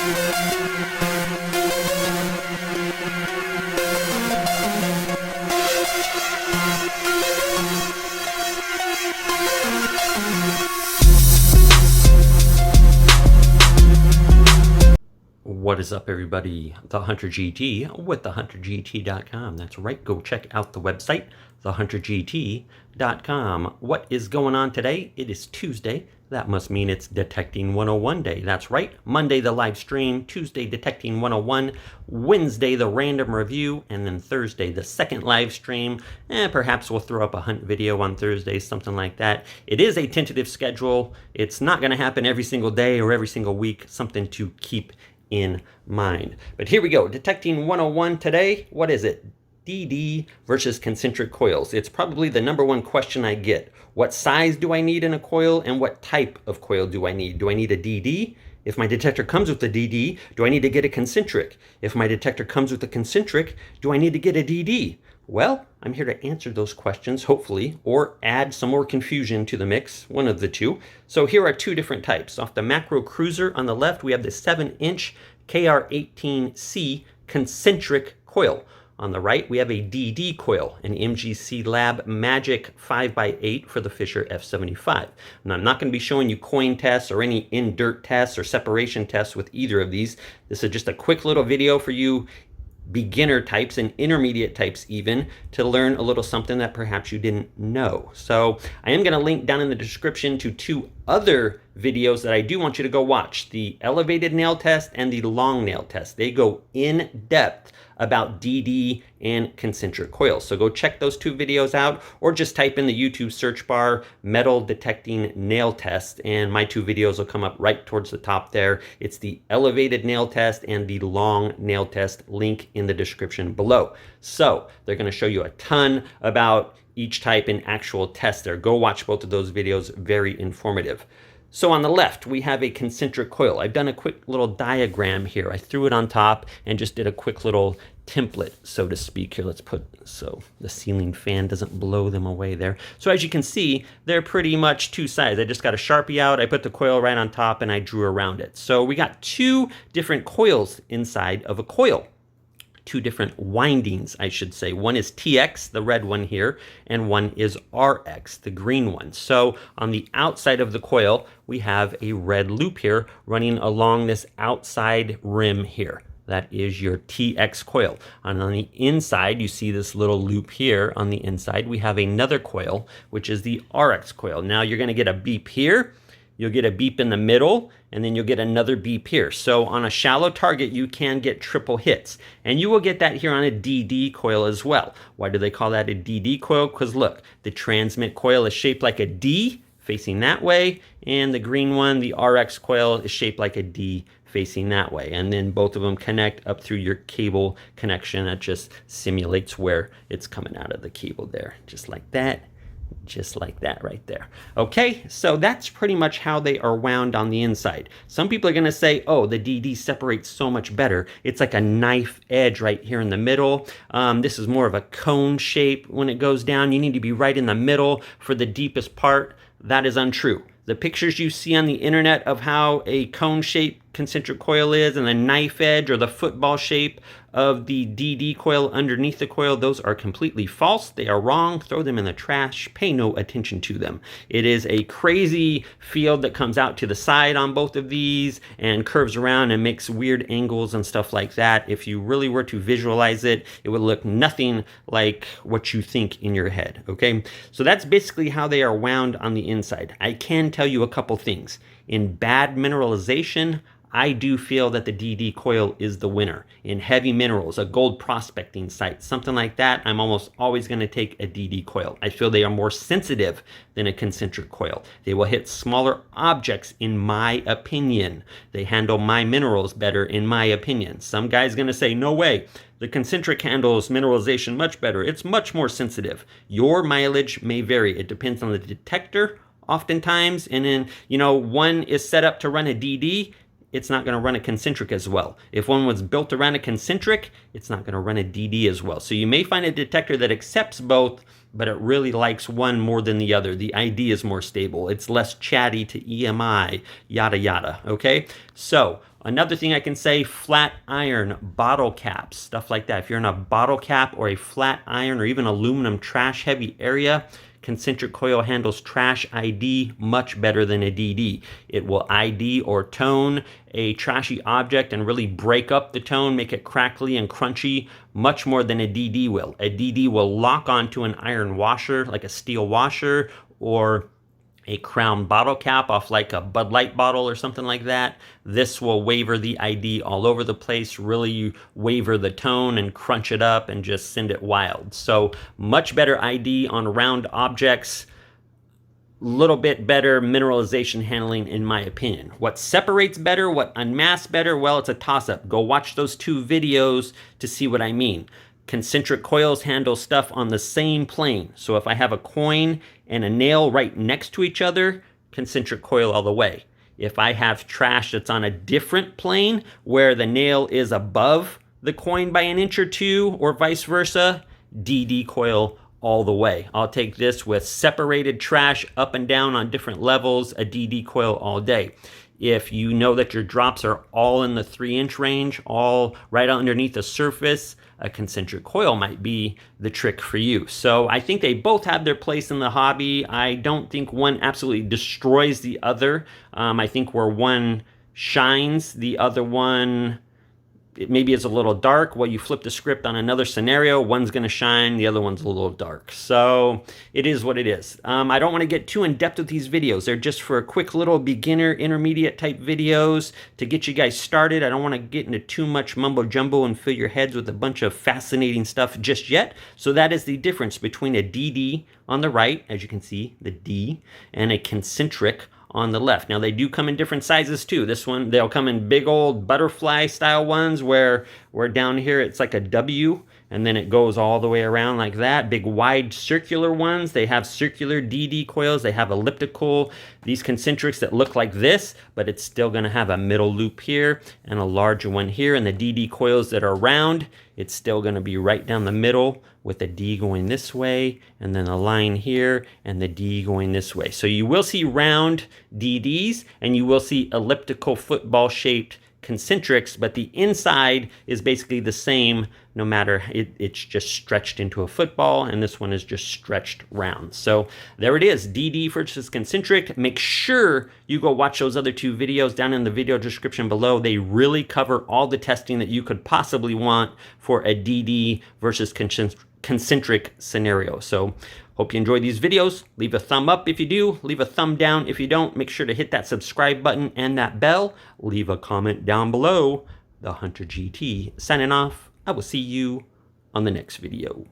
What is up, everybody? The Hunter GT with TheHunterGT.com. That's right, go check out the website, TheHunterGT.com. What is going on today? It is Tuesday. That must mean it's Detecting 101 day. That's right, Monday the live stream, Tuesday Detecting 101, Wednesday the random review, and then Thursday the second live stream. Perhaps we'll throw up a hunt video on Thursday, something like that. It is a tentative schedule. It's not going to happen every single day or every single week, something to keep in mind. But here we go, Detecting 101 today. What is it? DD versus concentric coils. It's probably the #1 question I get. What size do I need in a coil, and what type of coil do I need? Do I need a DD? If my detector comes with a DD, do I need to get a concentric? If my detector comes with a concentric, do I need to get a DD? Well, I'm here to answer those questions, hopefully, or add some more confusion to the mix, one of the two. So here are two different types. Off the Macro Cruiser on the left, we have the 7-inch KR18C concentric coil. On the right, we have a DD coil, an MGC Lab Magic 5x8 for the Fisher F75. Now, I'm not going to be showing you coin tests or any in-dirt tests or separation tests with either of these. This is just a quick little video for you beginner types and intermediate types even, to learn a little something that perhaps you didn't know. So I am going to link down in the description to two other videos that I do want you to go watch, the elevated nail test and the long nail test. They go in depth about DD and concentric coils. So go check those two videos out, or just type in the YouTube search bar metal detecting nail test, and my two videos will come up right towards the top there. It's the elevated nail test and the long nail test, link in the description below. So they're going to show you a ton about each type in actual test there. Go watch both of those videos, very informative. So on the left, we have a concentric coil. I've done a quick little diagram here. I threw it on top and just did a quick little template, so to speak. Here, let's put, so the ceiling fan doesn't blow them away there. So as you can see, they're pretty much two sides. I just got a Sharpie out, I put the coil right on top, and I drew around it. So we got two different coils inside of a coil. Two different windings, I should say. One is TX, the red one here, and one is RX, the green one. So on the outside of the coil, we have a red loop here running along this outside rim here. That is your TX coil. And on the inside, you see this little loop here. On the inside, we have another coil, which is the RX coil. Now you're going to get a beep here. You'll get a beep in the middle, and then you'll get another beep here. So on a shallow target, you can get triple hits. And you will get that here on a DD coil as well. Why do they call that a DD coil? Because look, the transmit coil is shaped like a D facing that way, and the green one, the RX coil, is shaped like a D facing that way. And then both of them connect up through your cable connection. That just simulates where it's coming out of the cable there, just like that. Just like that right there. Okay, so that's pretty much how they are wound on the inside. Some people are going to say, oh, the DD separates so much better. It's like a knife edge right here in the middle. This is more of a cone shape when it goes down. You need to be right in the middle for the deepest part. That is untrue. The pictures you see on the internet of how a cone-shaped concentric coil is, and the knife edge or the football shape of the DD coil underneath the coil, those are completely false. They are wrong. Throw them in the trash. Pay no attention to them. It is a crazy field that comes out to the side on both of these and curves around and makes weird angles and stuff like that. If you really were to visualize it, it would look nothing like what you think in your head, okay? So that's basically how they are wound on the inside. I can tell you a couple things. In bad mineralization, I do feel that the DD coil is the winner. In heavy minerals, a gold prospecting site, something like that, I'm almost always going to take a DD coil. I feel they are more sensitive than a concentric coil. They will hit smaller objects, in my opinion. They handle my minerals better, in my opinion. Some guy's going to say, no way, the concentric handles mineralization much better. It's much more sensitive. Your mileage may vary. It depends on the detector oftentimes. And then, you know, one is set up to run a DD, it's not going to run a concentric as well. If one was built around a concentric, it's not going to run a DD as well. So you may find a detector that accepts both, but it really likes one more than the other. The ID is more stable. It's less chatty to EMI, yada, yada, okay? So Another thing I can say, flat iron, bottle caps, stuff like that. If you're in a bottle cap or a flat iron or even aluminum trash heavy area, Concentric coil handles trash ID much better than a DD. It will ID or tone a trashy object and really break up the tone, make it crackly and crunchy much more than a DD will. A DD will lock onto an iron washer, like a steel washer, or a crown bottle cap off like a Bud Light bottle or something like that. This will waver the ID all over the place, really waver the tone and crunch it up and just send it wild. So much better ID on round objects, little bit better mineralization handling in my opinion. What separates better, what unmasks better, well, it's a toss-up. Go watch those 2 videos to see what I mean. Concentric coils handle stuff on the same plane. So if I have a coin and a nail right next to each other, concentric coil all the way. If I have trash that's on a different plane where the nail is above the coin by an inch or 2 or vice versa, DD coil all the way. I'll take this with separated trash up and down on different levels, a DD coil all day. If you know that your drops are all in the 3-inch range, all right underneath the surface, a concentric coil might be the trick for you. So I think they both have their place in the hobby. I don't think one absolutely destroys the other. I think where one shines, the other one it maybe is a little dark. Well, you flip the script on another scenario, one's going to shine, the other one's a little dark. So it is what it is. I don't want to get too in depth with these videos. They're just for a quick little beginner, intermediate type videos to get you guys started. I don't want to get into too much mumbo jumbo and fill your heads with a bunch of fascinating stuff just yet. So that is the difference between a DD on the right, as you can see, the D, and a concentric on the left. Now they do come in different sizes too. This one, they'll come in big old butterfly style ones where down here it's like a W and then it goes all the way around like that. Big wide circular ones, they have circular DD coils, they have elliptical, these concentrics that look like this, but it's still gonna have a middle loop here and a larger one here. And the DD coils that are round, it's still gonna be right down the middle with the D going this way and then a line here and the D going this way. So you will see round DDs and you will see elliptical football shaped concentrics, but the inside is basically the same no matter, it's just stretched into a football, and this one is just stretched round. So there it is, DD versus concentric. Make sure you go watch those other 2 videos down in the video description below. They really cover all the testing that you could possibly want for a DD versus concentric scenario. So hope you enjoy these videos. Leave a thumb up if you do. Leave a thumb down if you don't. Make sure to hit that subscribe button and that bell. Leave a comment down below. TheHunterGT signing off. I will see you on the next video.